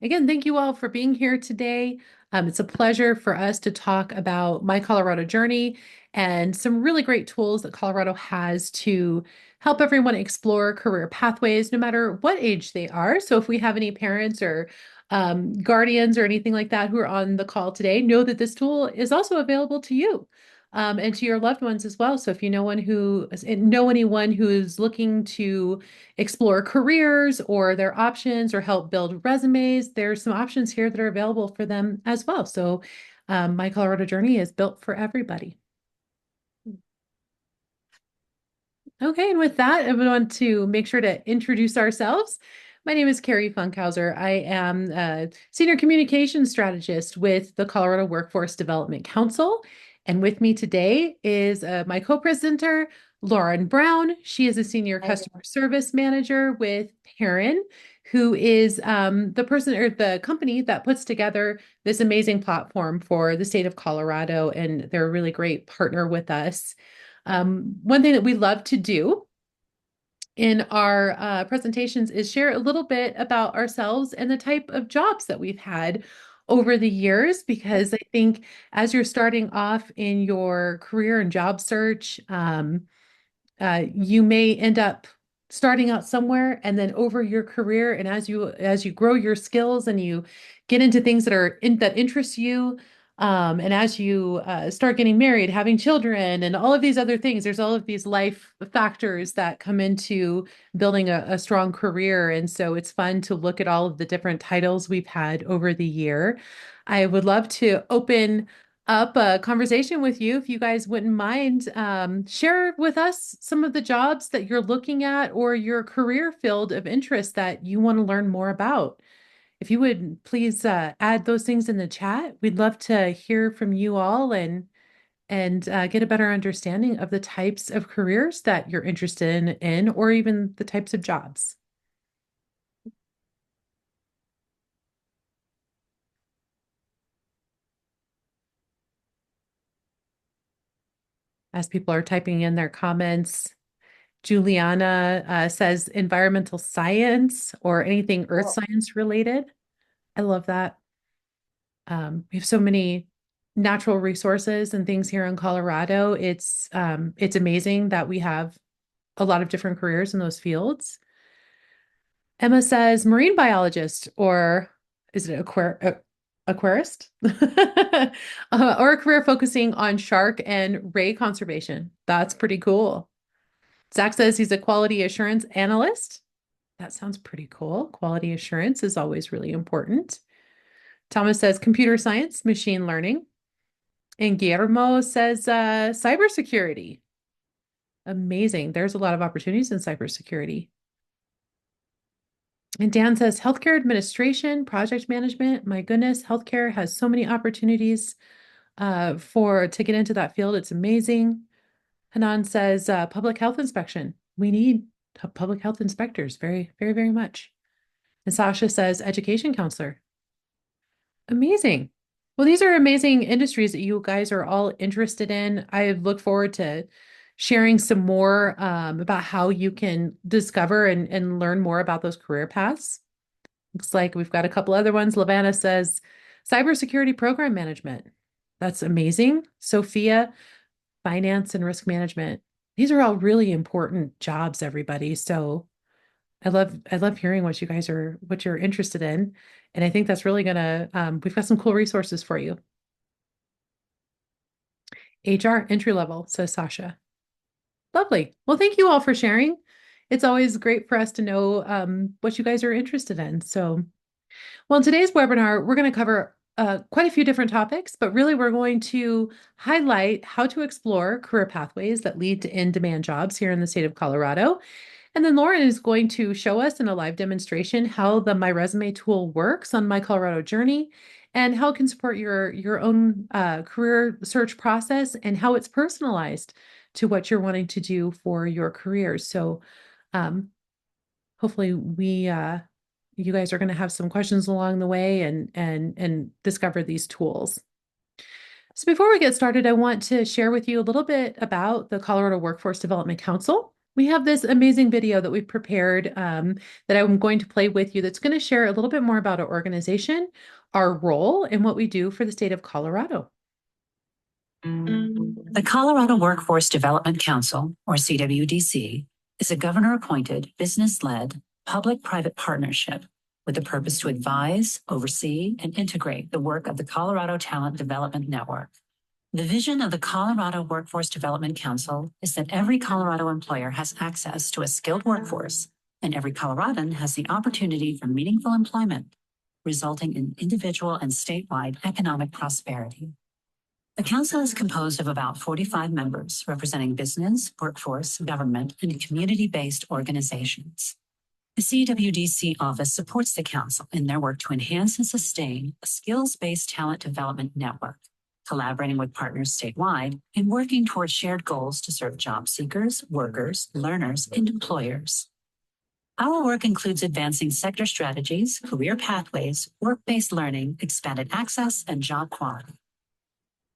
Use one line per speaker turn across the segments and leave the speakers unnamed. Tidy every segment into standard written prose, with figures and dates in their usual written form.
Again, thank you all for being here today. It's a pleasure for us to talk about my Colorado journey and some really great tools that Colorado has to help everyone explore career pathways, no matter what age they are. So, if we have any parents or guardians or anything like that who are on the call today, know that this tool is also available to you. And to your loved ones as well. So if you know anyone who's looking to explore careers or their options or help build resumes, there's some options here that are available for them as well. So my Colorado journey is built for everybody. Okay, and with that, I want to make sure to introduce ourselves. My name is Carrie Funkhauser. I am a senior communications strategist with the Colorado Workforce Development Council. And with me today is my co-presenter, Lauren Brown. She is a senior customer service manager with Perrin, who is the person or the company that puts together this amazing platform for the state of Colorado. And they're a really great partner with us. One thing that we love to do in our presentations is share a little bit about ourselves and the type of jobs that we've had over the years, because I think as you're starting off in your career and job search, you may end up starting out somewhere and then over your career, and as you grow your skills and you get into things that interest you, and as you start getting married, having children, and all of these other things, there's all of these life factors that come into building a strong career. And so it's fun to look at all of the different titles we've had over the year. I would love to open up a conversation with you if you guys wouldn't mind. Share with us some of the jobs that you're looking at or your career field of interest that you want to learn more about. If you would please add those things in the chat, we'd love to hear from you all and get a better understanding of the types of careers that you're interested in or even the types of jobs. As people are typing in their comments, Juliana says environmental science or anything earth science related. I love that. We have so many natural resources and things here in Colorado. It's amazing that we have a lot of different careers in those fields. Emma says marine biologist, or is it aquarist? Or a career focusing on shark and ray conservation. That's pretty cool. Zach says he's a quality assurance analyst. That sounds pretty cool. Quality assurance is always really important. Thomas says computer science, machine learning. And Guillermo says cybersecurity. Amazing. There's a lot of opportunities in cybersecurity. And Dan says healthcare administration, project management. My goodness, healthcare has so many opportunities to get into that field. It's amazing. Hanan says public health inspection. We need public health inspectors very, very, very much. And Sasha says education counselor. Amazing. Well, these are amazing industries that you guys are all interested in. I look forward to sharing some more about how you can discover and learn more about those career paths. Looks like we've got a couple other ones. Lavana says cybersecurity program management. That's amazing. Sophia, finance and risk management. These are all really important jobs, everybody. So I love hearing what you're interested in. And I think that's really gonna, we've got some cool resources for you. HR entry level, says Sasha. Lovely. Well, thank you all for sharing. It's always great for us to know what you guys are interested in. So, well, in today's webinar, we're going to cover quite a few different topics, but really we're going to highlight how to explore career pathways that lead to in-demand jobs here in the state of Colorado. And then Lauren is going to show us in a live demonstration how the My Resume tool works on My Colorado Journey and how it can support your own career search process and how it's personalized to what you're wanting to do for your career. So um, hopefully you guys are going to have some questions along the way and discover these tools. So before we get started, I want to share with you a little bit about the Colorado Workforce Development Council. We have this amazing video that we've prepared that I'm going to play with you that's going to share a little bit more about our organization, our role, and what we do for the state of Colorado.
The Colorado Workforce Development Council, or CWDC, is a governor-appointed, business-led, public-private partnership with the purpose to advise, oversee, and integrate the work of the Colorado Talent Development Network. The vision of the Colorado Workforce Development Council is that every Colorado employer has access to a skilled workforce, and every Coloradan has the opportunity for meaningful employment, resulting in individual and statewide economic prosperity. The council is composed of about 45 members representing business, workforce, government, and community-based organizations. The CWDC office supports the council in their work to enhance and sustain a skills-based talent development network, collaborating with partners statewide and working towards shared goals to serve job seekers, workers, learners, and employers. Our work includes advancing sector strategies, career pathways, work-based learning, expanded access, and job quality.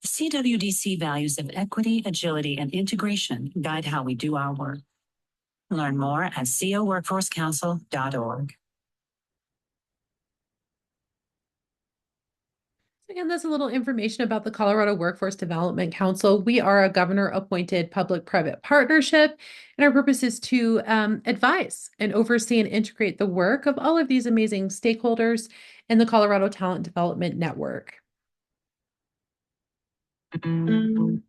The CWDC values of equity, agility, and integration guide how we do our work. Learn more at coworkforcecouncil.org.
Again, that's a little information about the Colorado Workforce Development Council. We are a governor-appointed public-private partnership, and our purpose is to advise and oversee and integrate the work of all of these amazing stakeholders in the Colorado Talent Development Network. One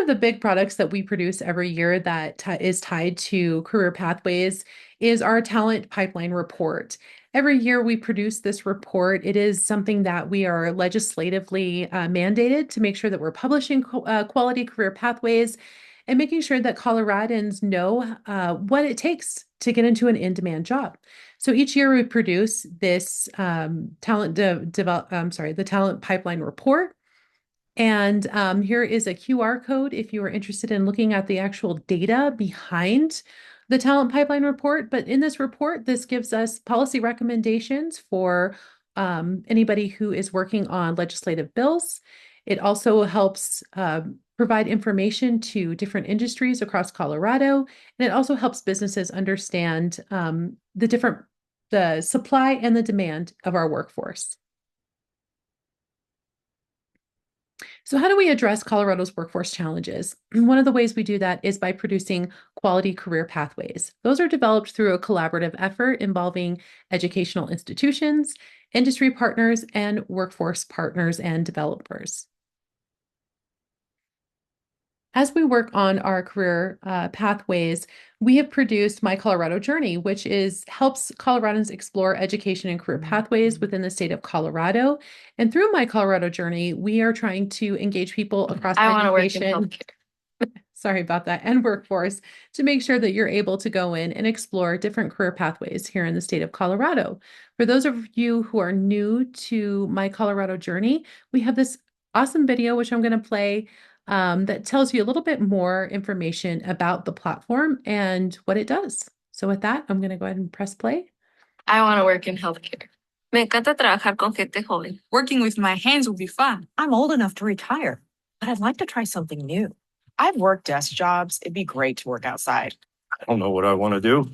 of the big products that we produce every year that is tied to career pathways is our talent pipeline report. Every year we produce this report. It is something that we are legislatively mandated to make sure that we're publishing quality career pathways and making sure that Coloradans know what it takes to get into an in-demand job. So each year we produce this the talent pipeline report. And here is a QR code if you are interested in looking at the actual data behind the talent pipeline report. But in this report, this gives us policy recommendations for anybody who is working on legislative bills. It also helps provide information to different industries across Colorado, and it also helps businesses understand the supply and the demand of our workforce. So how do we address Colorado's workforce challenges? One of the ways we do that is by producing quality career pathways. Those are developed through a collaborative effort involving educational institutions, industry partners, and workforce partners and developers. As we work on our career pathways, we have produced My Colorado Journey, which helps Coloradans explore education and career pathways within the state of Colorado. And through My Colorado Journey, we are trying to engage people across education. Sorry about that, and workforce, to make sure that you're able to go in and explore different career pathways here in the state of Colorado. For those of you who are new to My Colorado Journey, we have this awesome video, which I'm going to play, that tells you a little bit more information about the platform and what it does. So with that, I'm going to go ahead and press play.
I want to work in healthcare. Me encanta trabajar con gente joven.
Working with my hands would be fun.
I'm old enough to retire, but I'd like to try something new.
I've worked desk jobs. It'd be great to work outside.
I don't know what I want to do.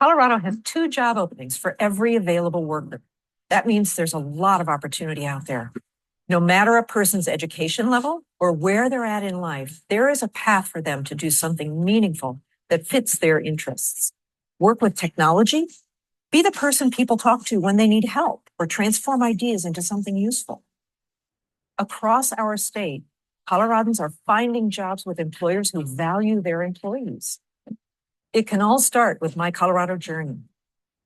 Colorado has 2 job openings for every available worker. That means there's a lot of opportunity out there. No matter a person's education level or where they're at in life, there is a path for them to do something meaningful that fits their interests. Work with technology. Be the person people talk to when they need help or transform ideas into something useful. Across our state, Coloradans are finding jobs with employers who value their employees. It can all start with My Colorado Journey.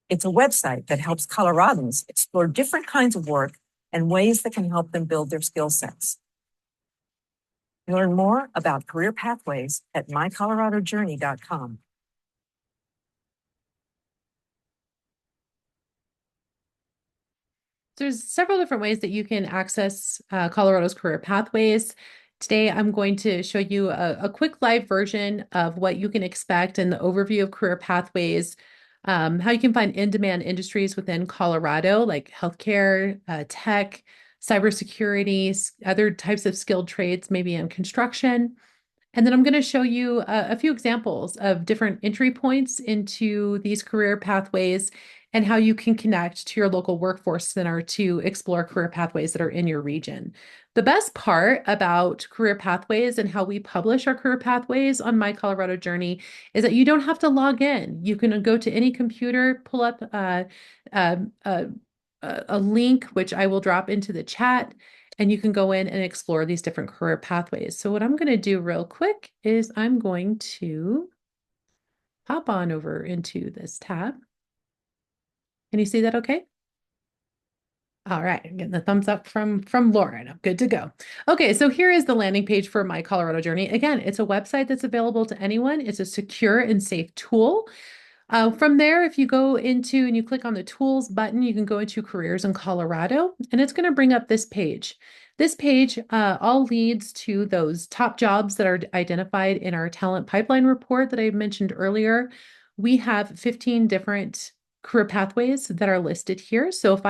It's a website that helps Coloradans explore different kinds of work and ways that can help them build their skill sets. Learn more about career pathways at mycoloradojourney.com.
There's several different ways that you can access Colorado's career pathways. Today, I'm going to show you a quick live version of what you can expect and the overview of career pathways, how you can find in-demand industries within Colorado, like healthcare, tech, cybersecurity, other types of skilled trades, maybe in construction. And then I'm going to show you a few examples of different entry points into these career pathways and how you can connect to your local workforce center to explore career pathways that are in your region. The best part about career pathways and how we publish our career pathways on My Colorado Journey is that you don't have to log in. You can go to any computer, pull up uh, uh, a link, which I will drop into the chat, and you can go in and explore these different career pathways. So what I'm going to do real quick is I'm going to hop on over into this tab. Can you see that okay? All right, I'm getting the thumbs up from Lauren. I'm good to go. Okay, so here is the landing page for My Colorado Journey. Again, it's a website that's available to anyone. It's a secure and safe tool. From there, if you go into and you click on the tools button, you can go into careers in Colorado, and it's going to bring up this page. This page all leads to those top jobs that are identified in our talent pipeline report that I mentioned earlier. We have 15 different career pathways that are listed here. So if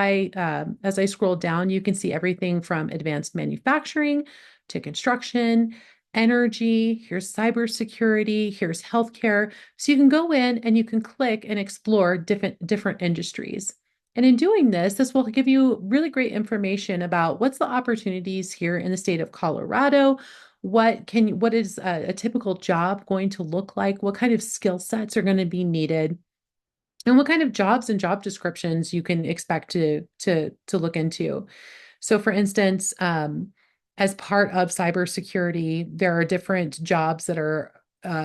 as I scroll down, you can see everything from advanced manufacturing to construction, energy, here's cybersecurity, here's healthcare. So you can go in and you can click and explore different industries. And in doing this, this will give you really great information about what's the opportunities here in the state of Colorado. What is a typical job going to look like? What kind of skill sets are going to be needed? And what kind of jobs and job descriptions you can expect to look into. So for instance, as part of cybersecurity, there are different jobs that are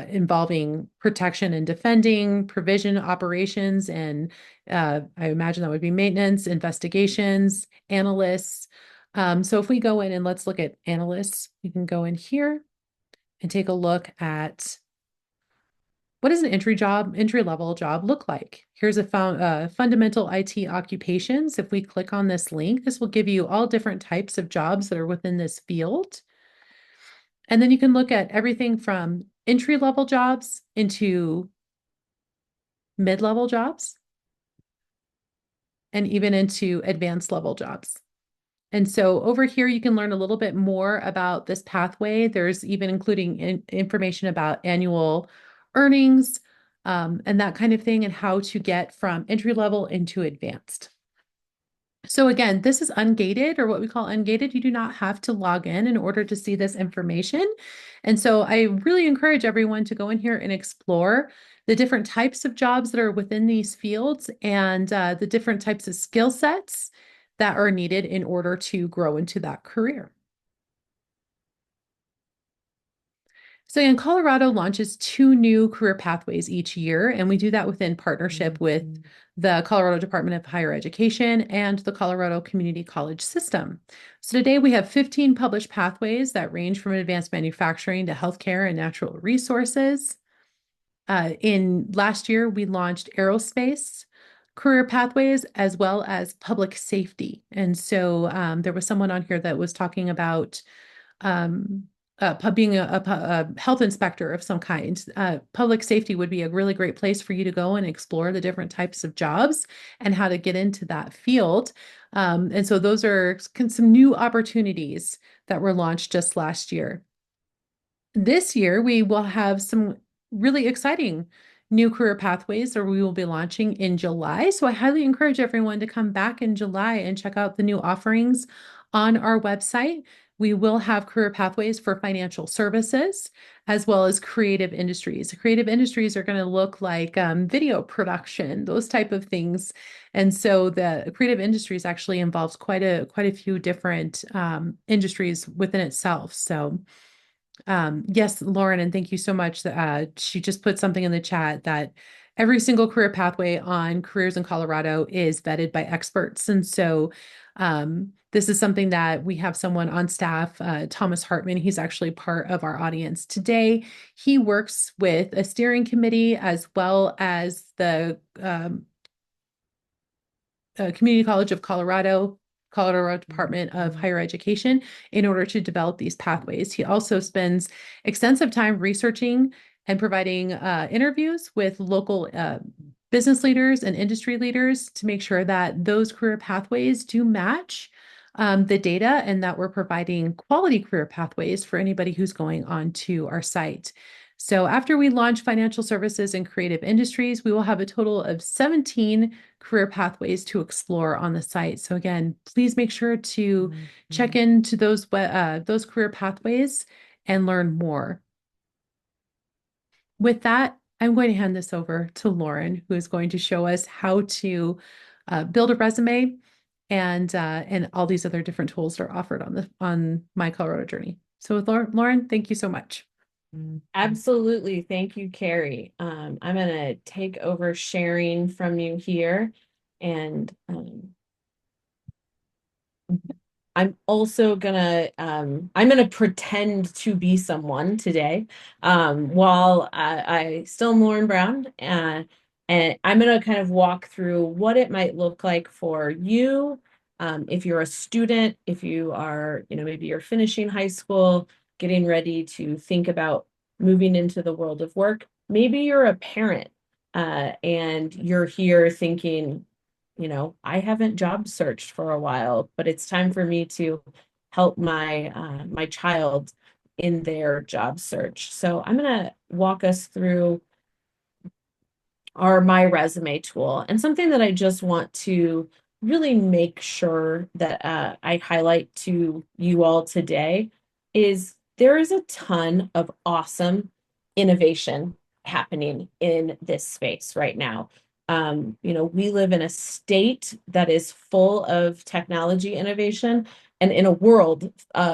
involving protection and defending, provision operations, and I imagine that would be maintenance, investigations, analysts. So if we go in and let's look at analysts, you can go in here and take a look at what does an entry level job look like? Here's a fundamental IT occupations. If we click on this link, this will give you all different types of jobs that are within this field. And then you can look at everything from entry level jobs into mid-level jobs and even into advanced level jobs. And so over here, you can learn a little bit more about this pathway. There's even including information about annual earnings and that kind of thing, and how to get from entry level into advanced. So again, this is ungated, or what we call ungated. You do not have to log in order to see this information. And so I really encourage everyone to go in here and explore the different types of jobs that are within these fields and the different types of skill sets that are needed in order to grow into that career. So in Colorado launches 2 new career pathways each year, and we do that within partnership with the Colorado Department of Higher Education and the Colorado Community College System. So today we have 15 published pathways that range from advanced manufacturing to healthcare and natural resources. In last year, we launched aerospace career pathways as well as public safety. And so there was someone on here that was talking about being a health inspector of some kind. Public safety would be a really great place for you to go and explore the different types of jobs and how to get into that field. And so those are some new opportunities that were launched just last year. This year, we will have some really exciting new career pathways that we will be launching in July. So I highly encourage everyone to come back in July and check out the new offerings on our website. We will have career pathways for financial services as well as creative industries. Creative industries are going to look like video production, those type of things. And so the creative industries actually involves quite a few different industries within itself. So yes, Lauren, and thank you so much. She just put something in the chat that every single career pathway on Careers in Colorado is vetted by experts. And so this is something that we have someone on staff, Thomas Hartman. He's actually part of our audience today. He works with a steering committee as well as the Community College of Colorado Department of Higher Education in order to develop these pathways. He also spends extensive time researching and providing interviews with local business leaders and industry leaders to make sure that those career pathways do match the data and that we're providing quality career pathways for anybody who's going on to our site. So after we launch financial services and creative industries, we will have a total of 17 career pathways to explore on the site. So again, please make sure to check into those career pathways and learn more. With that, I'm going to hand this over to Lauren, who is going to show us how to build a resume and all these other different tools that are offered on My Colorado Journey. So Lauren, thank you so much.
Absolutely. Thank you, Carrie. I'm going to take over sharing from you here. And I'm also gonna I'm gonna pretend to be someone today while I still am Lauren Brown, and I'm gonna kind of walk through what it might look like for you if you're a student, if you are, maybe you're finishing high school, getting ready to think about moving into the world of work. Maybe you're a parent and you're here thinking, I haven't job searched for a while, but it's time for me to help my child in their job search. So I'm going to walk us through our My Resume tool, and something that I just want to really make sure that I highlight to you all today is there is a ton of awesome innovation happening in this space right now. We live in a state that is full of technology innovation and in a world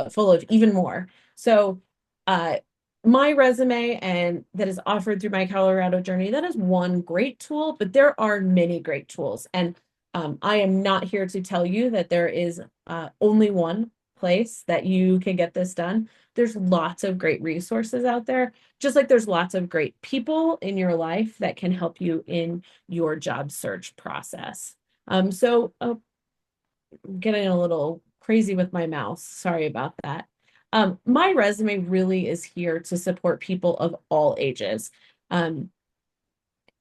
full of even more. So My Resume and that is offered through My Colorado Journey, that is one great tool, but there are many great tools. And I am not here to tell you that there is only one place that you can get this done. There's lots of great resources out there, just like there's lots of great people in your life that can help you in your job search process. So getting a little crazy with my mouse. Sorry about that. My Resume really is here to support people of all ages.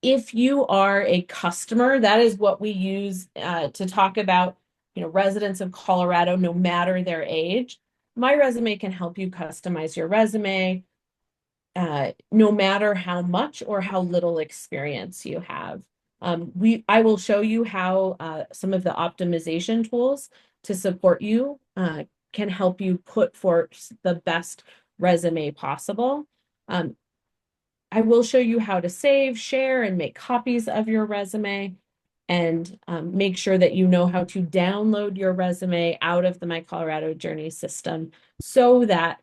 If you are a customer, that is what we use to talk about, residents of Colorado, no matter their age. My Resume can help you customize your resume, no matter how much or how little experience you have. I will show you how some of the optimization tools to support you can help you put forth the best resume possible. I will show you how to save, share, and make copies of your resume, and make sure that you know how to download your resume out of the My Colorado Journey system so that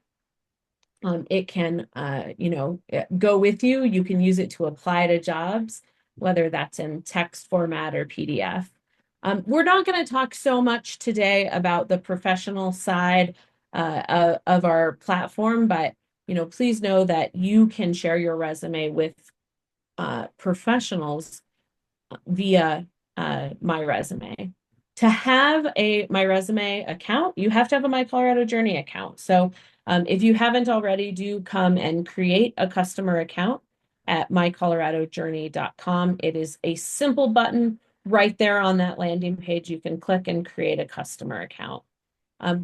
it can, go with you. You can use it to apply to jobs, whether that's in text format or PDF. We're not going to talk so much today about the professional side of our platform, but please know that you can share your resume with professionals via My Resume. To have a My Resume account, you have to have a My Colorado Journey account. So if you haven't already, do come and create a customer account at mycoloradojourney.com. It is a simple button right there on that landing page. You can click and create a customer account.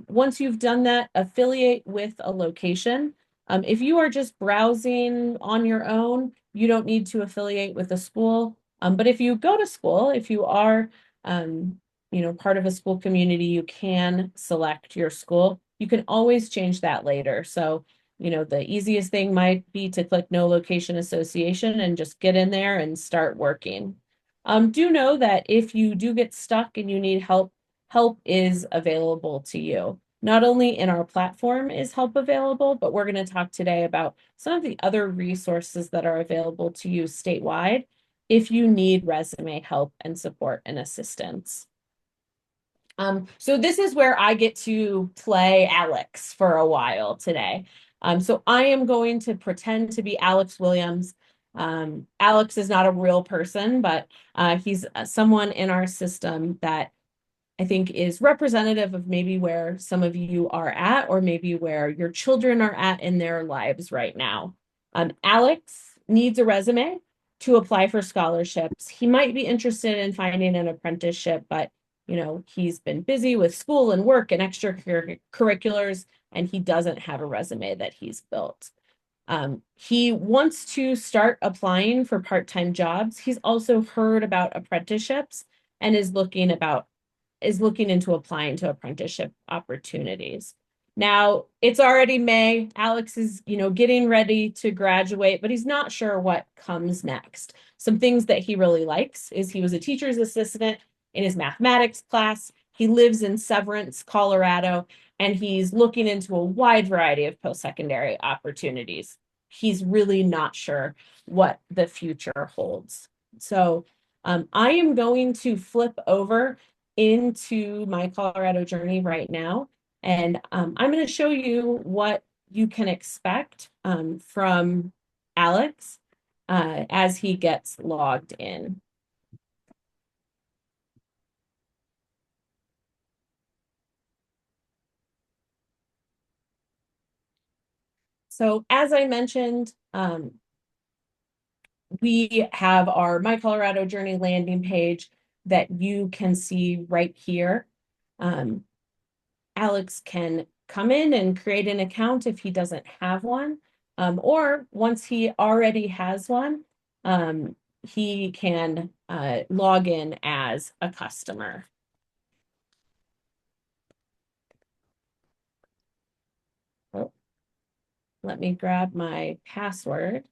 Once you've done that, affiliate with a location. If you are just browsing on your own, you don't need to affiliate with a school. But if you go to school, if you are, part of a school community, you can select your school. You can always change that later. So, the easiest thing might be to click no location association and just get in there and start working. Do know that if you do get stuck and you need help, help is available to you. Not only in our platform is help available, but we're going to talk today about some of the other resources that are available to you statewide if you need resume help and support and assistance. So this is where I get to play Alex for a while today. So I am going to pretend to be Alex Williams. Alex is not a real person, but he's someone in our system that I think is representative of maybe where some of you are at, or maybe where your children are at in their lives right now. Alex needs a resume to apply for scholarships. He might be interested in finding an apprenticeship, but he's been busy with school and work and extracurriculars, and he doesn't have a resume that he's built. He wants to start applying for part-time jobs. He's also heard about apprenticeships and is looking into applying to apprenticeship opportunities. Now, it's already May. Alex is, getting ready to graduate, but he's not sure what comes next. Some things that he really likes is he was a teacher's assistant in his mathematics class. He lives in Severance, Colorado, and he's looking into a wide variety of post-secondary opportunities. He's really not sure what the future holds. So I am going to flip over into my Colorado journey right now. And I'm going to show you what you can expect from Alex as he gets logged in. So as I mentioned, we have our My Colorado Journey landing page that you can see right here. Alex can come in and create an account if he doesn't have one, or once he already has one, he can log in as a customer. Oh, let me grab my password.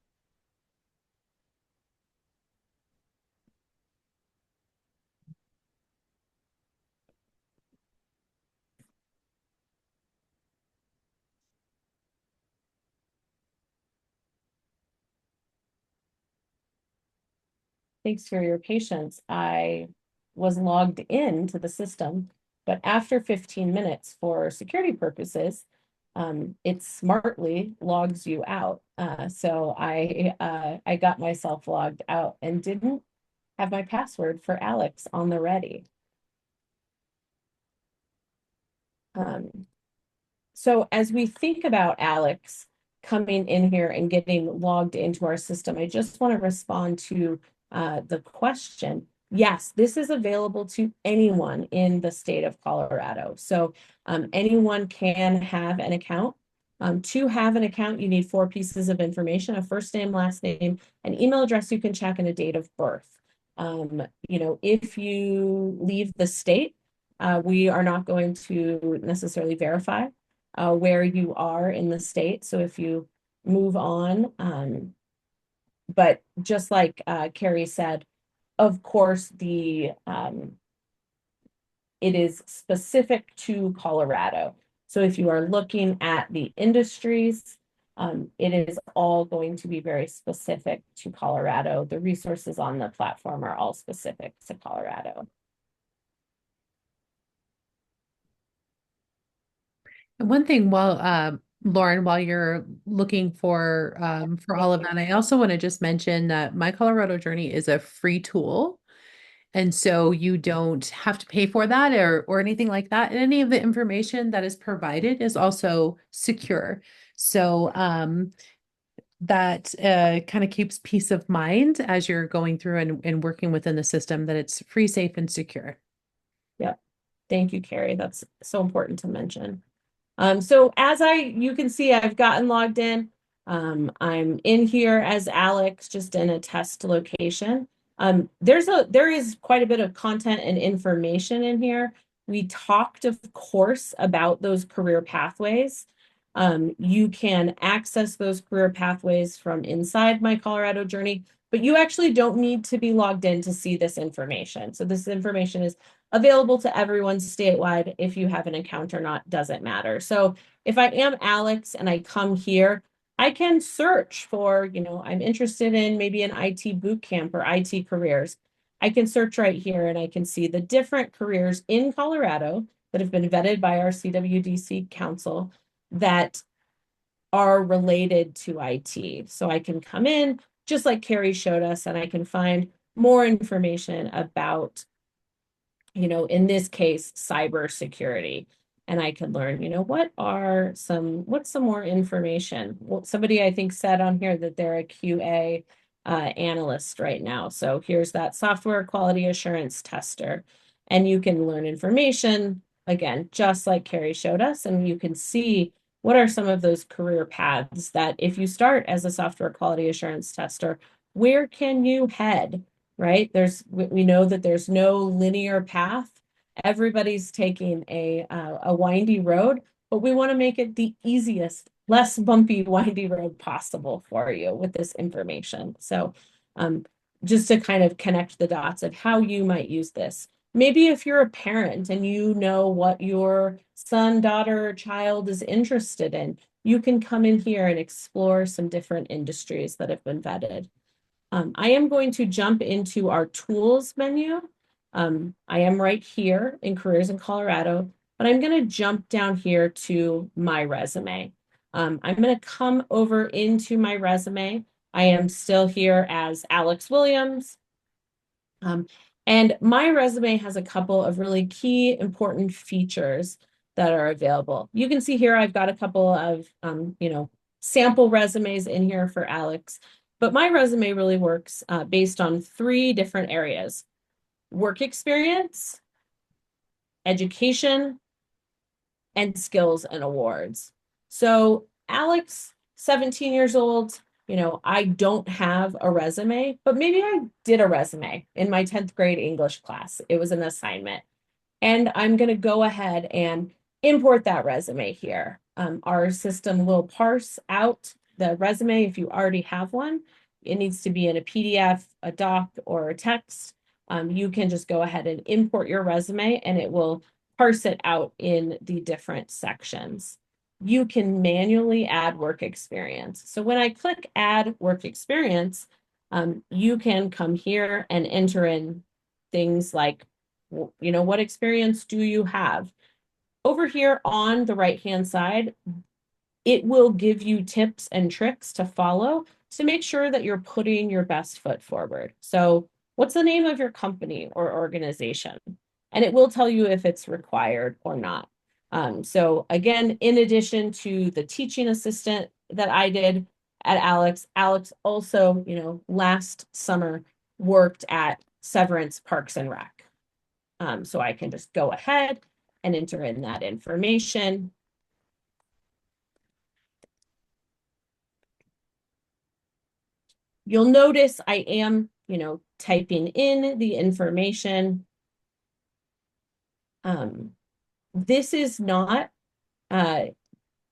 Thanks for your patience. I was logged in to the system, but after 15 minutes for security purposes, it smartly logs you out. So I got myself logged out and didn't have my password for Alex on the ready. So as we think about Alex coming in here and getting logged into our system, I just want to respond to the question. Yes, this is available to anyone in the state of Colorado. So anyone can have an account. To have an account, you need 4 pieces of information: a first name, last name, an email address you can check, and a date of birth. If you leave the state, we are not going to necessarily verify where you are in the state. So if you move on, but just like Carrie said, of course, it is specific to Colorado. So if you are looking at the industries, it is all going to be very specific to Colorado. The resources on the platform are all specific to Colorado.
And one thing, Lauren, while you're looking for all of that, I also want to just mention that My Colorado Journey is a free tool. And so you don't have to pay for that or anything like that. And any of the information that is provided is also secure. So that kind of keeps peace of mind as you're going through and working within the system, that it's free, safe, and secure.
Yep. Thank you, Carrie. That's so important to mention. So as you can see, I've gotten logged in. I'm in here as Alex, just in a test location. There is quite a bit of content and information in here. We talked, of course, about those career pathways. You can access those career pathways from inside My Colorado Journey, but you actually don't need to be logged in to see this information. So this information is available to everyone statewide. If you have an account or not, doesn't matter. So if I am Alex and I come here, I can search for, I'm interested in maybe an IT boot camp or IT careers. I can search right here and I can see the different careers in Colorado that have been vetted by our CWDC council that are related to IT. So I can come in, just like Carrie showed us, and I can find more information about, in this case, cybersecurity. And I can learn, what's some more information? Well, somebody I think said on here that they're a QA analyst right now. So here's that software quality assurance tester. and you can learn information, again, just like Carrie showed us, and you can see what are some of those career paths that if you start as a software quality assurance tester, where can you head, right? We know that there's no linear path. Everybody's taking a windy road, but we want to make it the easiest, less bumpy, windy road possible for you with this information. So just to kind of connect the dots of how you might use this. Maybe if you're a parent and you know what your son, daughter, child is interested in, you can come in here and explore some different industries that have been vetted. I am going to jump into our tools menu. I am right here in Careers in Colorado, but I'm going to jump down here to my resume. I'm going to come over into my resume. I am still here as Alex Williams. And my resume has a couple of really key important features that are available. You can see here I've got a couple of sample resumes in here for Alex, but my resume really works based on 3 different areas: work experience, education, and skills and awards. So Alex, 17 years old, I don't have a resume, but maybe I did a resume in my 10th grade English class. It was an assignment. And I'm going to go ahead and import that resume here. Our system will parse out the resume if you already have one. It needs to be in a PDF, a doc, or a text. You can just go ahead and import your resume and it will parse it out in the different sections. You can manually add work experience. So when I click add work experience, you can come here and enter in things like, what experience do you have? Over here on the right-hand side, it will give you tips and tricks to follow to make sure that you're putting your best foot forward. So what's the name of your company or organization? And it will tell you if it's required or not. So again, in addition to the teaching assistant that I did at Alex also, last summer worked at Severance Parks and Rec. So I can just go ahead and enter in that information. You'll notice I am, typing in the information. This is not,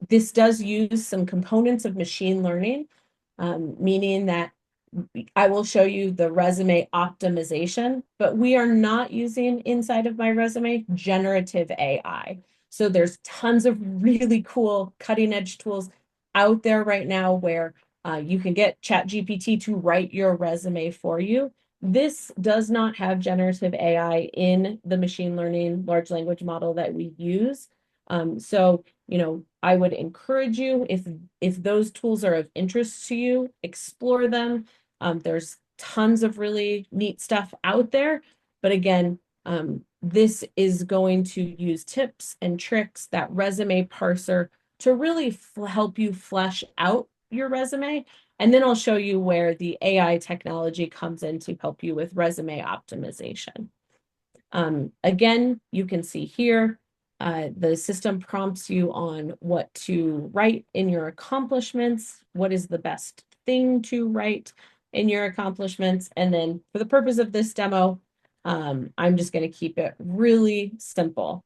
this does use some components of machine learning, meaning that I will show you the resume optimization, but we are not using inside of my resume generative AI. So there's tons of really cool cutting edge tools out there right now where you can get ChatGPT to write your resume for you. This does not have generative AI in the machine learning large language model that we use. So, I would encourage you, if those tools are of interest to you, explore them. There's tons of really neat stuff out there. But again, this is going to use tips and tricks, that resume parser, to really help you flesh out your resume. And then I'll show you where the AI technology comes in to help you with resume optimization. Again, you can see here, the system prompts you on what to write in your accomplishments, what is the best thing to write in your accomplishments. And then for the purpose of this demo, I'm just going to keep it really simple.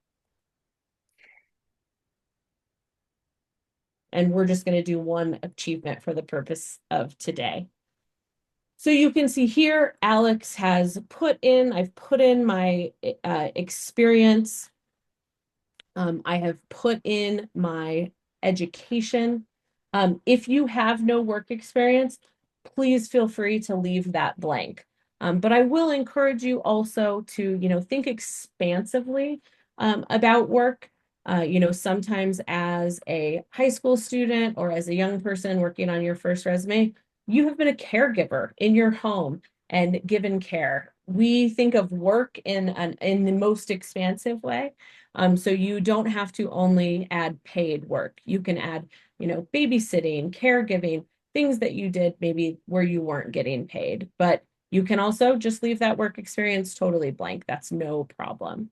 And we're just going to do one achievement for the purpose of today. So you can see here, Alex has I've put in my experience. I have put in my education. If you have no work experience, please feel free to leave that blank. But I will encourage you also to, think expansively about work. Sometimes as a high school student or as a young person working on your first resume, you have been a caregiver in your home and given care. We think of work in the most expansive way. So you don't have to only add paid work. You can add, babysitting, caregiving, things that you did maybe where you weren't getting paid. But, You can also just leave that work experience totally blank. That's no problem.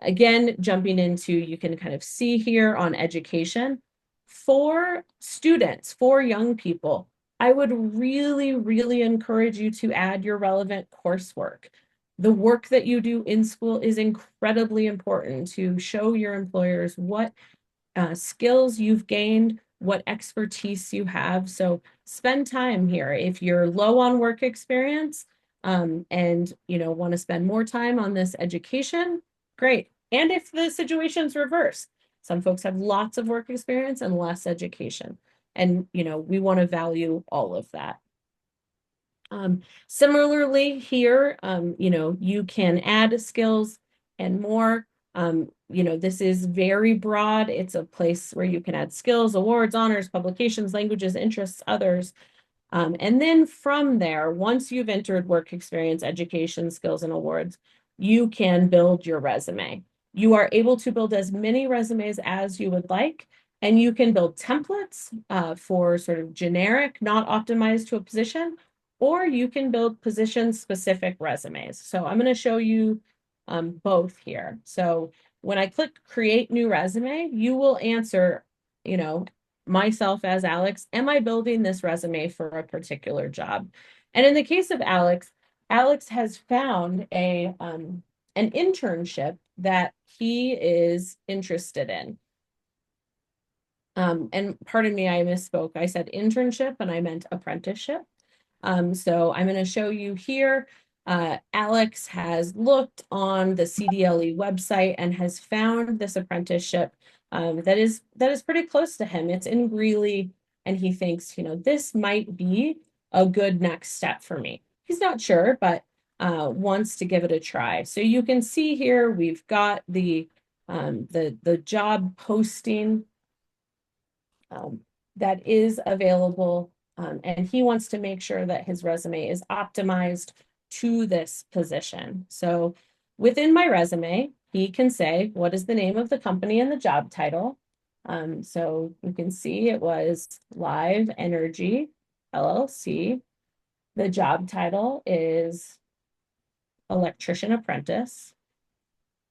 Again, jumping into, you can kind of see here on education. For students, for young people, I would really, really encourage you to add your relevant coursework. The work that you do in school is incredibly important to show your employers what skills you've gained, what expertise you have. So spend time here. If you're low on work experience and want to spend more time on this education, great. And if the situation's reversed, some folks have lots of work experience and less education. And we want to value all of that. Similarly here, you can add skills and more. This is very broad. It's a place where you can add skills, awards, honors, publications, languages, interests, others. And then from there, once you've entered work experience, education, skills, and awards, you can build your resume. You are able to build as many resumes as you would like, and you can build templates for sort of generic, not optimized to a position, or you can build position-specific resumes. So I'm going to show you both here. So when I click Create New Resume, you will answer, myself as Alex, am I building this resume for a particular job? And in the case of Alex, Alex has found an internship that he is interested in. And pardon me, I misspoke. I said internship and I meant apprenticeship. So I'm going to show you here. Alex has looked on the CDLE website and has found this apprenticeship that is pretty close to him. It's in Greeley, and he thinks, this might be a good next step for me. He's not sure, but wants to give it a try. So you can see here we've got the job posting that is available. And he wants to make sure that his resume is optimized to this position. So within my resume, he can say, what is the name of the company and the job title? So you can see it was Live Energy LLC. The job title is Electrician Apprentice.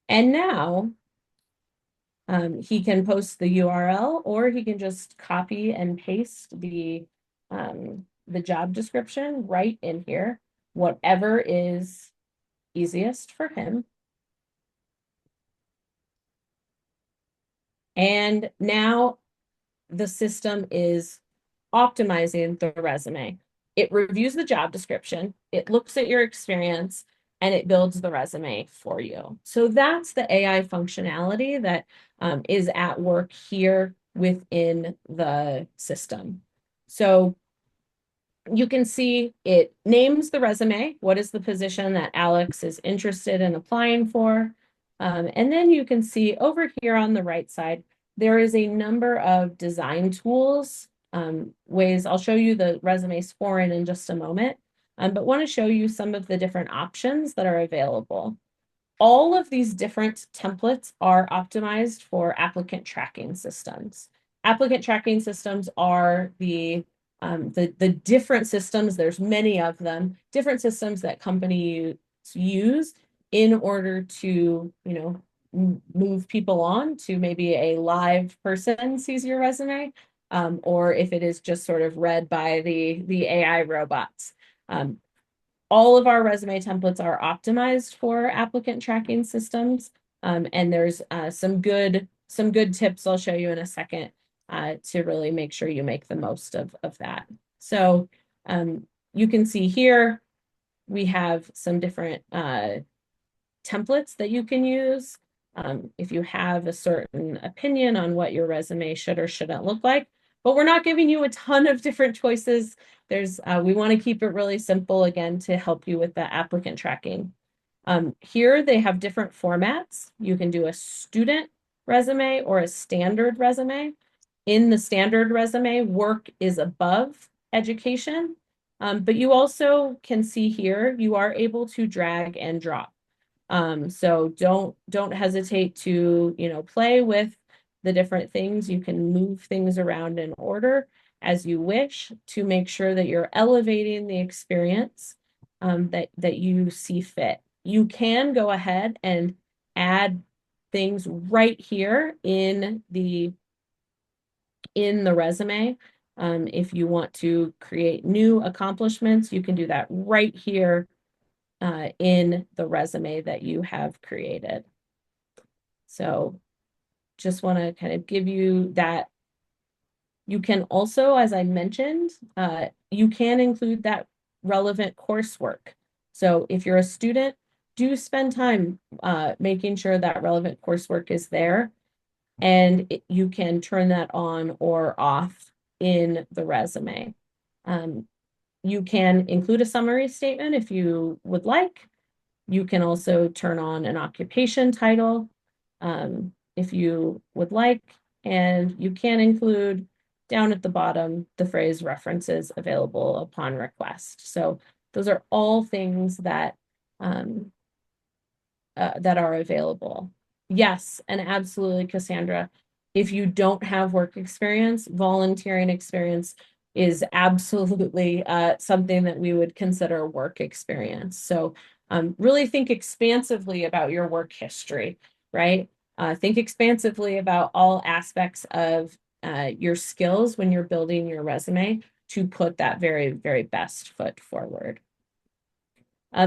And now he can post the URL, or he can just copy and paste the job description right in here, whatever is easiest for him. And now the system is optimizing the resume. It reviews the job description, it looks at your experience, and it builds the resume for you. So that's the AI functionality that is at work here within the system. So you can see it names the resume. What is the position that Alex is interested in applying for? And then you can see over here on the right side, there is a number of design tools, ways. I'll show you the resume scoring in just a moment, but want to show you some of the different options that are available. All of these different templates are optimized for applicant tracking systems. Applicant tracking systems are the different systems, there's many of them, different systems that companies use in order to, move people on to maybe a live person sees your resume, or if it is just sort of read by the AI robots. All of our resume templates are optimized for applicant tracking systems. And there's some good tips I'll show you in a second to really make sure you make the most of that. So you can see here, we have some different templates that you can use. If you have a certain opinion on what your resume should or shouldn't look like, but we're not giving you a ton of different choices. We want to keep it really simple, again, to help you with the applicant tracking. Here they have different formats. You can do a student resume or a standard resume. In the standard resume, work is above education, but you also can see here, you are able to drag and drop. So don't hesitate to, play with the different things. You can move things around in order. as you wish to make sure that you're elevating the experience that you see fit. You can go ahead and add things right here in the resume. If you want to create new accomplishments, you can do that right here in the resume that you have created. So just want to kind of give you that. You can also, as I mentioned, you can include that relevant coursework. So if you're a student, do spend time making sure that relevant coursework is there, and you can turn that on or off in the resume. You can include a summary statement if you would like. You can also turn on an occupation title if you would like, and you can include down at the bottom the phrase references available upon request. So those are all things that that are available. Yes, and absolutely, Cassandra. If you don't have work experience, volunteering experience is absolutely something that we would consider work experience. So really think expansively about your work history, right? Think expansively about all aspects of your skills when you're building your resume to put that very, very best foot forward.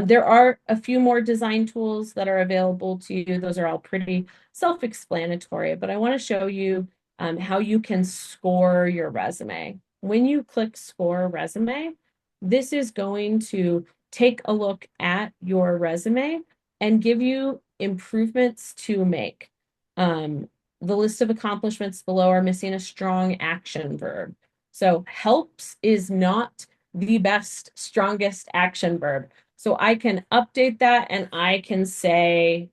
There are a few more design tools that are available to you. Those are all pretty self-explanatory, but I want to show you how you can score your resume. When you click Score Resume, this is going to take a look at your resume and give you improvements to make. The list of accomplishments below are missing a strong action verb. So helps is not the best, strongest action verb. So I can update that and I can say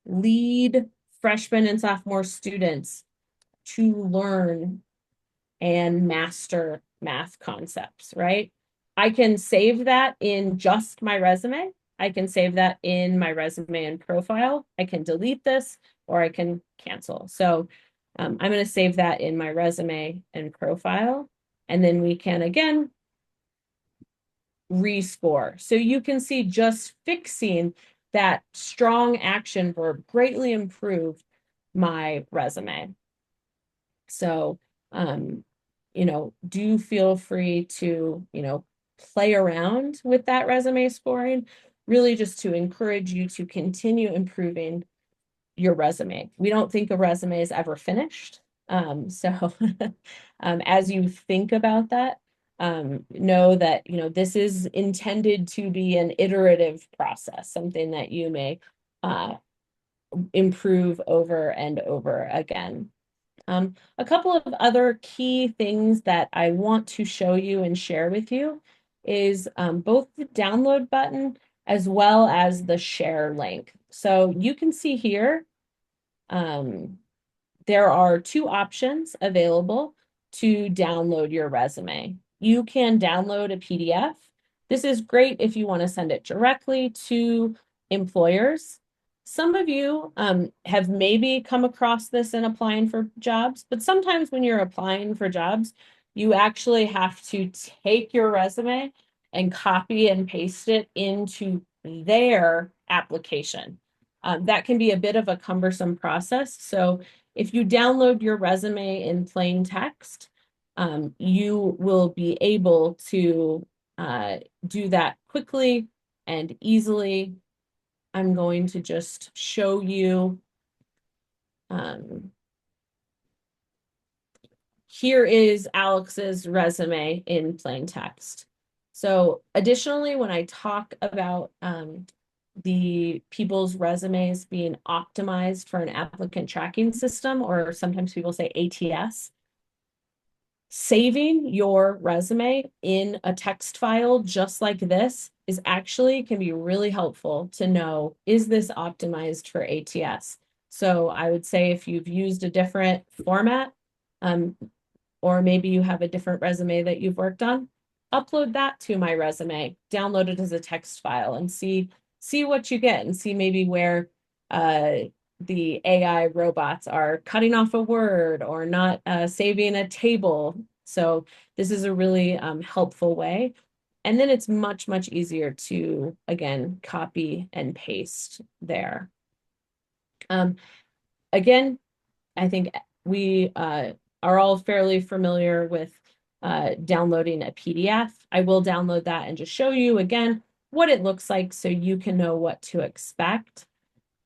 lead freshman and sophomore students to learn and master math concepts, right? I can save that in just my resume. I can save that in my resume and profile. I can delete this or I can cancel. So I'm going to save that in my resume and profile. And then we can, again, rescore. So you can see just fixing that strong action verb greatly improved my resume. So, do feel free to, play around with that resume scoring, really just to encourage you to continue improving your resume. We don't think a resume is ever finished. So as you think about that, know that, this is intended to be an iterative process, something that you may improve over and over again. A couple of other key things that I want to show you and share with you is both the download button as well as the share link. So you can see here, there are two options available to download your resume. You can download a PDF. This is great if you want to send it directly to employers. Some of you have maybe come across this in applying for jobs, but sometimes when you're applying for jobs, you actually have to take your resume and copy and paste it into their application. That can be a bit of a cumbersome process. So if you download your resume in plain text, you will be able to do that quickly and easily. I'm going to just show you. Here is Alex's resume in plain text. So additionally, when I talk about the people's resumes being optimized for an applicant tracking system, or sometimes people say ATS, saving your resume in a text file just like this is actually can be really helpful to know, is this optimized for ATS? So I would say if you've used a different format, or maybe you have a different resume that you've worked on, upload that to my resume, download it as a text file and see what you get and see maybe where the AI robots are cutting off a word or not saving a table So this is a really helpful way. And then it's much, much easier to, again, copy and paste there. Again, I think we are all fairly familiar with downloading a PDF. I will download that and just show you again what it looks like so you can know what to expect.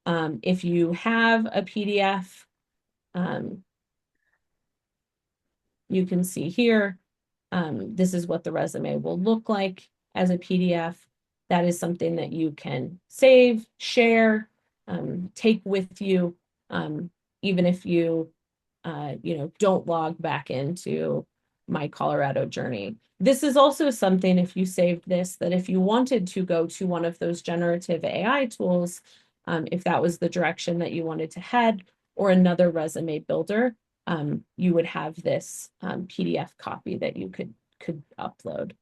If you have a PDF, you can see here, this is what the resume will look like as a PDF. That is something that you can save, share, take with you, even if you, don't log back into My Colorado Journey. This is also something, if you saved this, that if you wanted to go to one of those generative AI tools, if that was the direction that you wanted to head, or another resume builder, you would have this PDF copy that you could upload.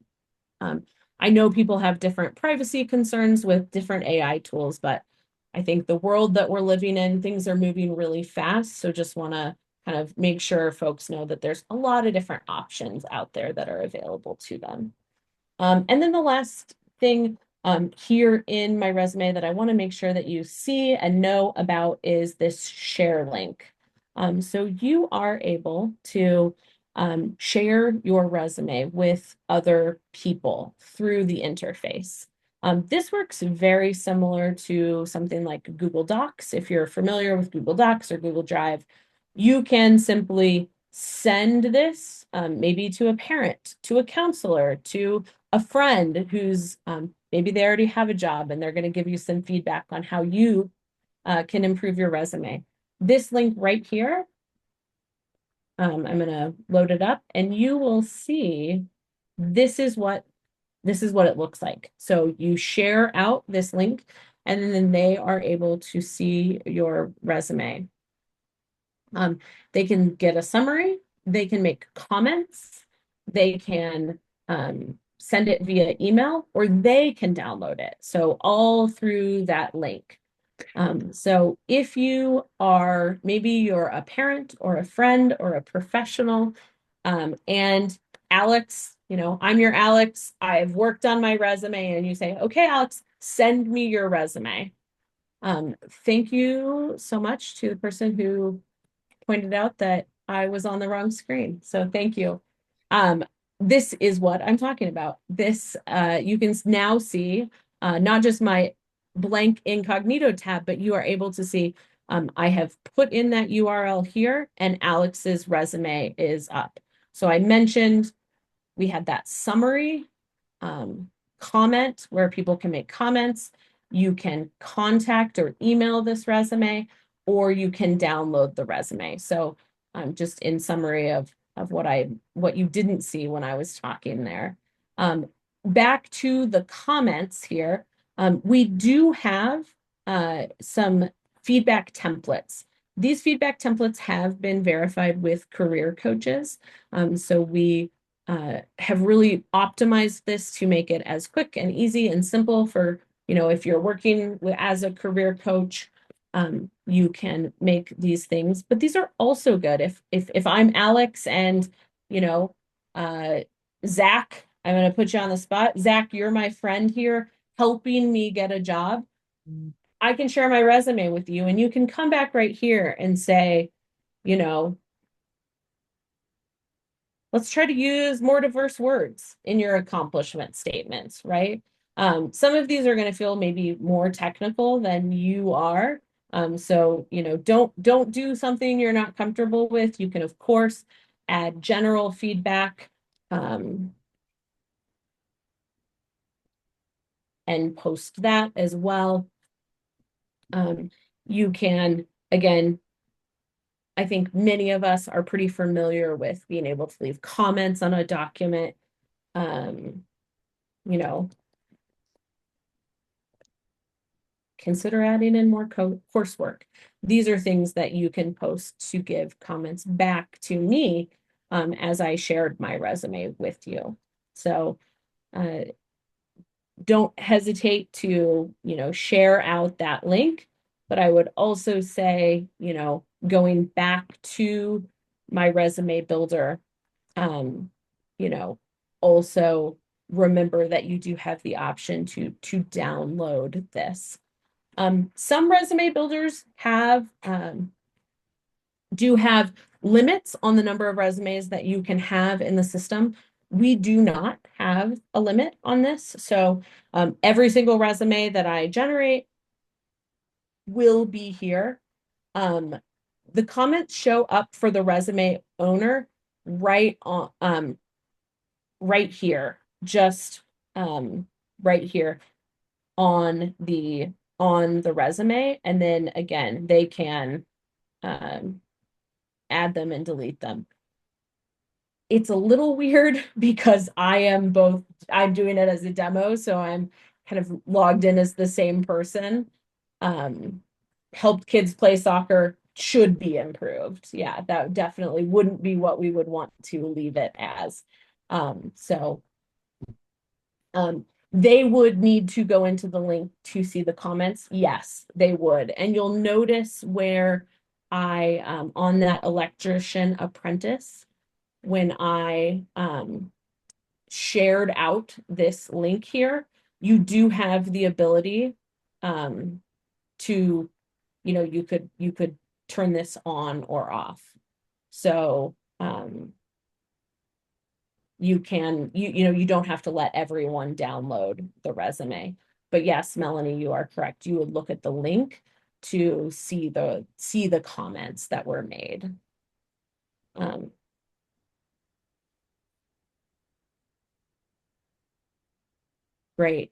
I know people have different privacy concerns with different AI tools, but I think the world that we're living in, things are moving really fast. So just want to kind of make sure folks know that there's a lot of different options out there that are available to them. And then the last thing here in my resume that I want to make sure that you see and know about is this share link. So you are able to share your resume with other people through the interface. This works very similar to something like Google Docs. If you're familiar with Google Docs or Google Drive, you can simply send this maybe to a parent, to a counselor, to a friend who's maybe they already have a job and they're going to give you some feedback on how you can improve your resume. This link right here, I'm going to load it up and you will see this is what it looks like. So you share out this link and then they are able to see your resume. They can get a summary, they can make comments, they can send it via email, or they can download it. So all through that link. So if you are, maybe you're a parent or a friend or a professional, and Alex, I'm your Alex, I've worked on my resume, and you say, okay, Alex, send me your resume. Thank you so much to the person who pointed out that I was on the wrong screen. So thank you. This is what I'm talking about. This, you can now see not just my blank incognito tab, but you are able to see I have put in that URL here and Alex's resume is up. So I mentioned we had that summary comment where people can make comments. You can contact or email this resume, or you can download the resume. So just in summary of what you didn't see when I was talking there. Back to the comments here, we do have some feedback templates. These feedback templates have been verified with career coaches. So we have really optimized this to make it as quick and easy and simple for, if you're working as a career coach, you can make these things. But these are also good. If I'm Alex and, Zach, I'm going to put you on the spot. Zach, you're my friend here helping me get a job. I can share my resume with you and you can come back right here and say, let's try to use more diverse words in your accomplishment statements, right? Some of these are going to feel maybe more technical than you are. So, don't do something you're not comfortable with. You can, of course, add general feedback and post that as well. You can, again, I think many of us are pretty familiar with being able to leave comments on a document. Consider adding in more coursework. These are things that you can post to give comments back to me as I shared my resume with you. So don't hesitate to, share out that link. But I would also say, going back to my resume builder, um, you know, also remember that you do have the option to download this. Some resume builders do have limits on the number of resumes that you can have in the system. We do not have a limit on this. So every single resume that I generate will be here. The comments show up for the resume owner right on right here, just right here on the resume. And then again, they can um add them and delete them. It's a little weird because I'm doing it as a demo, so I'm kind of logged in as the same person. Um, helped kids play soccer should be improved. Yeah, that definitely wouldn't be what we would want to leave it as. So they would need to go into the link to see the comments. Yes, they would. And you'll notice where on that electrician apprentice, when I shared out this link here, you do have the ability to, you could turn this on or off. So you don't have to let everyone download the resume. But yes, Melanie, you are correct. You would look at the link to see the comments that were made. Great.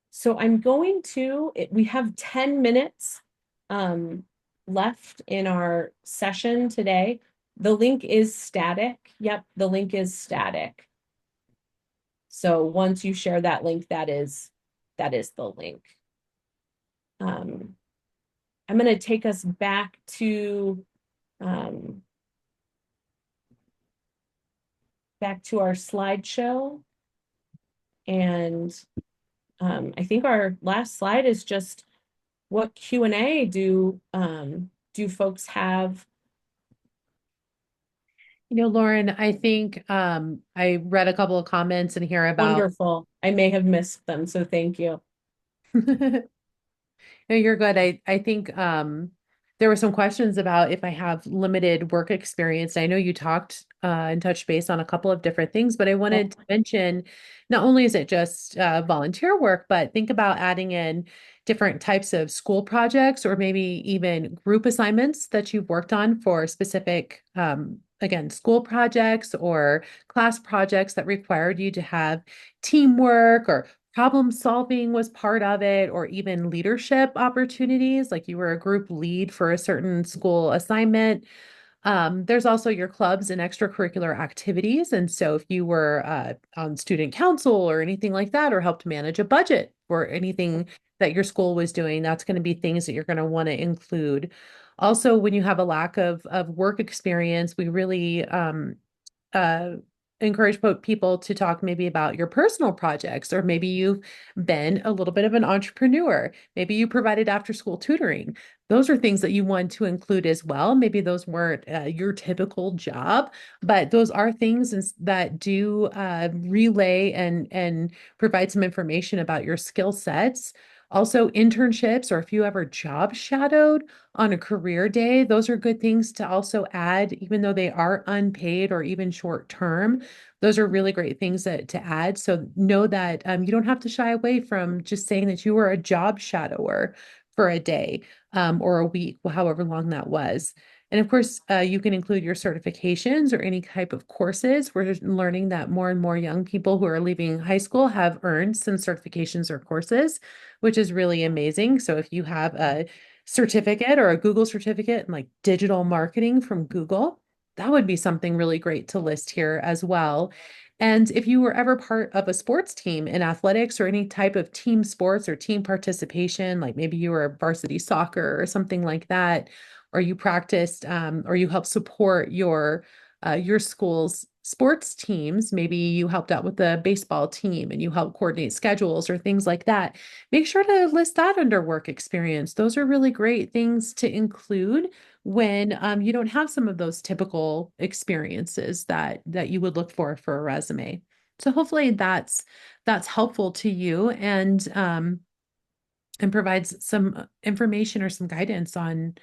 So I'm going to, we have 10 minutes left in our session today. The link is static. Yep, the link is static. So once you share that link, that is the link. I'm going to take us back to our slideshow. And I think our last slide is just what Q&A do folks have?
Lauren, I think I read a couple of comments in here about
Wonderful. I may have missed them, so thank you.
No, you're good. I think there were some questions about if I have limited work experience. I know you talked and touched base on a couple of different things, but I wanted to mention not only is it just volunteer work, but think about adding in different types of school projects or maybe even group assignments that you've worked on for specific again, school projects or class projects that required you to have teamwork or problem solving was part of it, or even leadership opportunities, like you were a group lead for a certain school assignment. There's also your clubs and extracurricular activities. And so if you were on student council or anything like that, or helped manage a budget for anything that your school was doing, that's going to be things that you're going to want to include. Also, when you have a lack of work experience, we really uh, encourage people to talk maybe about your personal projects, or maybe you've been a little bit of an entrepreneur. Maybe you provided after school tutoring. Those are things that you want to include as well. Maybe those weren't your typical job, but those are things that do relay and provide some information about your skill sets. Also, internships, or if you ever job shadowed on a career day, those are good things to also add, even though they are unpaid or even short term. Those are really great things to add. So know that you don't have to shy away from just saying that you were a job shadower for a day or a week, however long that was. And of course, you can include your certifications or any type of courses. We're learning that more and more young people who are leaving high school have earned some certifications or courses, which is really amazing. So if you have a certificate or a Google certificate in like digital marketing from Google, that would be something really great to list here as well. And if you were ever part of a sports team in athletics or any type of team sports or team participation, like maybe you were a varsity soccer or something like that, or you practiced or you helped support your school's sports teams, maybe you helped out with the baseball team and you help coordinate schedules or things like that, make sure to list that under work experience. Those are really great things to include when you don't have some of those typical experiences that you would look for a resume. So hopefully that's helpful to you and provides some information or some guidance on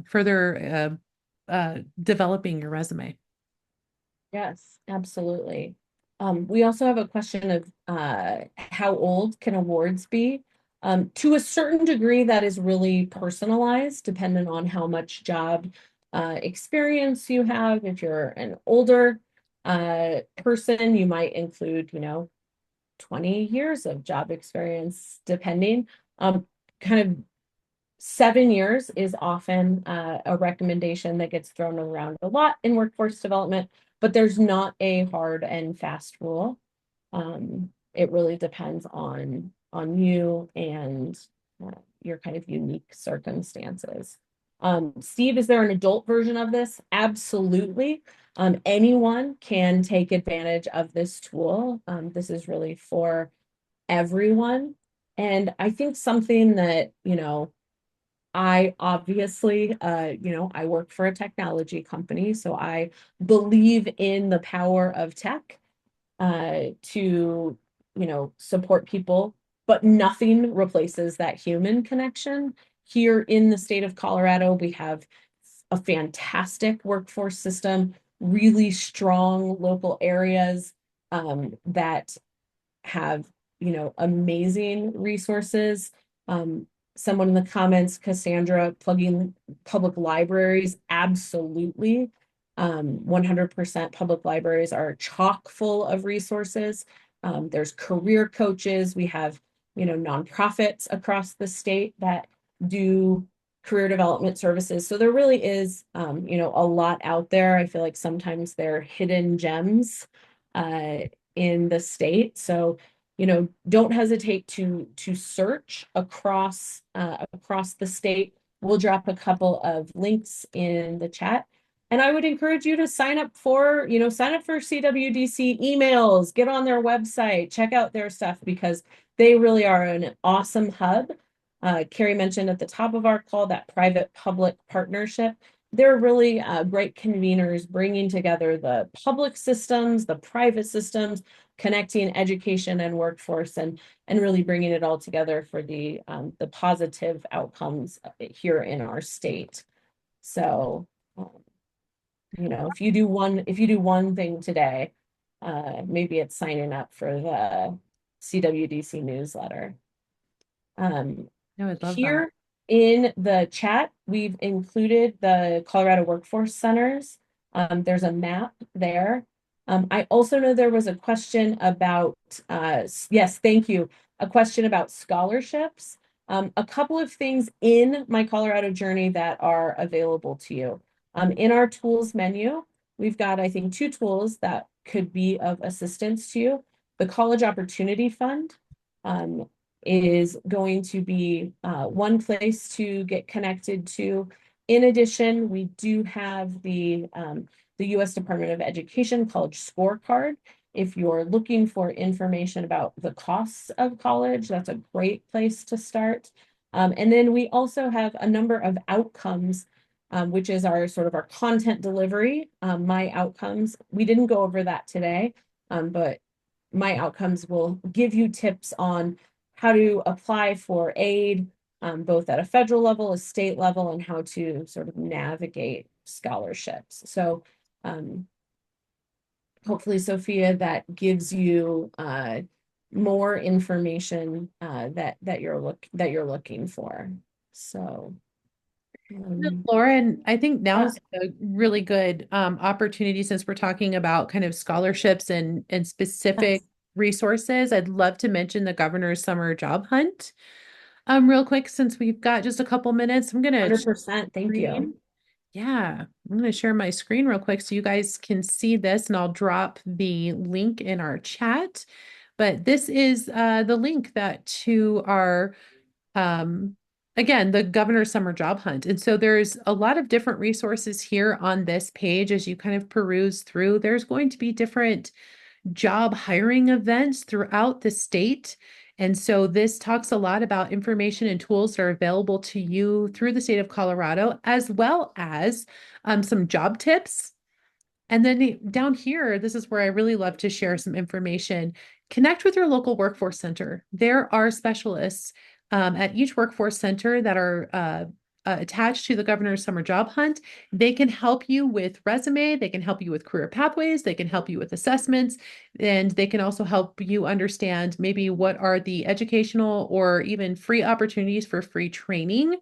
further developing your resume.
Yes, absolutely. We also have a question of how old can awards be? To a certain degree, that is really personalized, depending on how much job experience you have. If you're an older person, you might include, 20 years of job experience, depending. Kind of 7 years is often a recommendation that gets thrown around a lot in workforce development, but there's not a hard and fast rule. It really depends on you and your kind of unique circumstances. Steve, is there an adult version of this? Absolutely. Anyone can take advantage of this tool. This is really for everyone. And I think something that, I obviously, I work for a technology company, so I believe in the power of tech to, support people, but nothing replaces that human connection. Here in the state of Colorado, we have a fantastic workforce system, really strong local areas that have, amazing resources. Someone in the comments, Cassandra, plugging public libraries, absolutely. 100% public libraries are chock full of resources. There's career coaches. We have, nonprofits across the state that do career development services. So there really is, a lot out there. I feel like sometimes they're hidden gems in the state. So, don't hesitate to search across the state. We'll drop a couple of links in the chat. And I would encourage you to sign up for CWDC emails, get on their website, check out their stuff because they really are an awesome hub. Carrie mentioned at the top of our call that private-public partnership. They're really great conveners, bringing together the public systems, the private systems, connecting education and workforce, and really bringing it all together for the positive outcomes here in our state. So, if you do one thing today, maybe it's signing up for the CWDC newsletter.
I would love that.
Here in the chat, we've included the Colorado Workforce Centers. There's a map there. I also know there was a question about, yes, thank you, a question about scholarships. A couple of things in my Colorado journey that are available to you. In our tools menu, we've got, I think, 2 tools that could be of assistance to you. The College Opportunity Fund is going to be one place to get connected to. In addition, we do have the U.S. Department of Education College Scorecard. If you're looking for information about the costs of college, that's a great place to start. And then we also have a number of outcomes, which is our content delivery. My outcomes, we didn't go over that today, but my outcomes will give you tips on how to apply for aid, both at a federal level, a state level, and how to navigate scholarships. So hopefully, Sophia, that gives you more information that you're looking for. So
Lauren, I think now is a really good opportunity since we're talking about kind of scholarships and specific resources. I'd love to mention the governor's summer job hunt real quick since we've got just a couple minutes. I'm gonna
100%. Thank you.
Yeah, I'm gonna share my screen real quick so you guys can see this, and I'll drop the link in our chat. But this is the link that to our again, the governor's summer job hunt. And so there's a lot of different resources here on this page as you kind of peruse through. There's going to be different job hiring events throughout the state. And so this talks a lot about information and tools that are available to you through the state of Colorado, as well as some job tips. And then down here, this is where I really love to share some information. Connect with your local workforce center. There are specialists at each workforce center that are attached to the governor's summer job hunt. They can help you with resume, they can help you with career pathways, they can help you with assessments, and they can also help you understand maybe what are the educational or even free opportunities for free training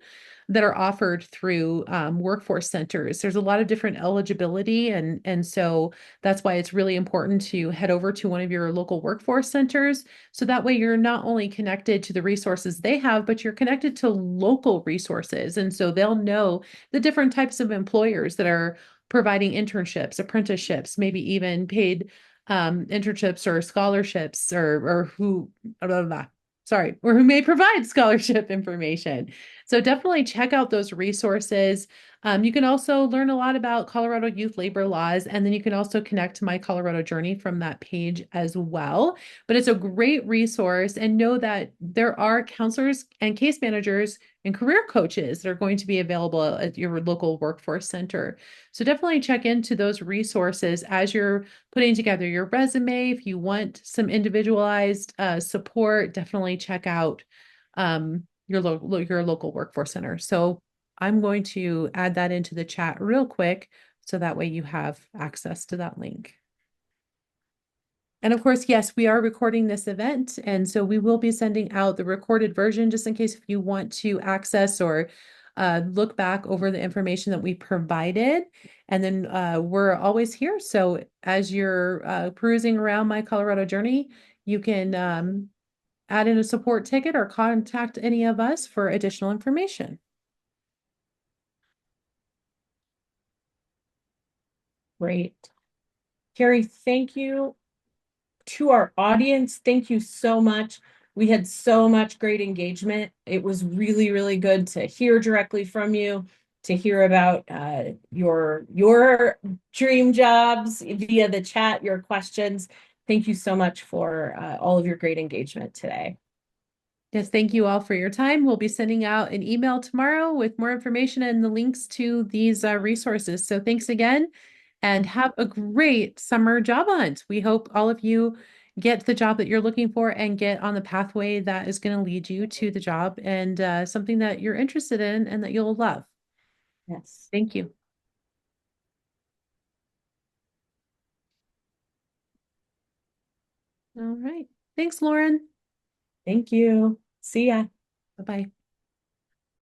that are offered through workforce centers. There's a lot of different eligibility, and so that's why it's really important to head over to one of your local workforce centers. So that way you're not only connected to the resources they have, but you're connected to local resources. And so they'll know the different types of employers that are providing internships, apprenticeships, maybe even paid internships or scholarships or who, blah, blah, blah. Sorry, or who may provide scholarship information. So definitely check out those resources. You can also learn a lot about Colorado youth labor laws, and then you can also connect to my Colorado journey from that page as well. But it's a great resource, and know that there are counselors and case managers and career coaches that are going to be available at your local workforce center. So definitely check into those resources as you're putting together your resume. If you want some individualized support, definitely check out your local workforce center. So I'm going to add that into the chat real quick so that way you have access to that link. And of course, yes, we are recording this event, and so we will be sending out the recorded version just in case if you want to access or look back over the information that we provided. And then we're always here. So as you're perusing around my Colorado journey, you can add in a support ticket or contact any of us for additional information.
Great. Carrie, thank you to our audience. Thank you so much. We had so much great engagement. It was really, really good to hear directly from you, to hear about your dream jobs via the chat, your questions. Thank you so much for all of your great engagement today.
Yes, thank you all for your time. We'll be sending out an email tomorrow with more information and the links to these resources. So thanks again, and have a great summer job hunt. We hope all of you get the job that you're looking for and get on the pathway that is going to lead you to the job and something that you're interested in and that you'll love.
Yes.
Thank you. All right. Thanks, Lauren.
Thank you. See ya.
Bye-bye.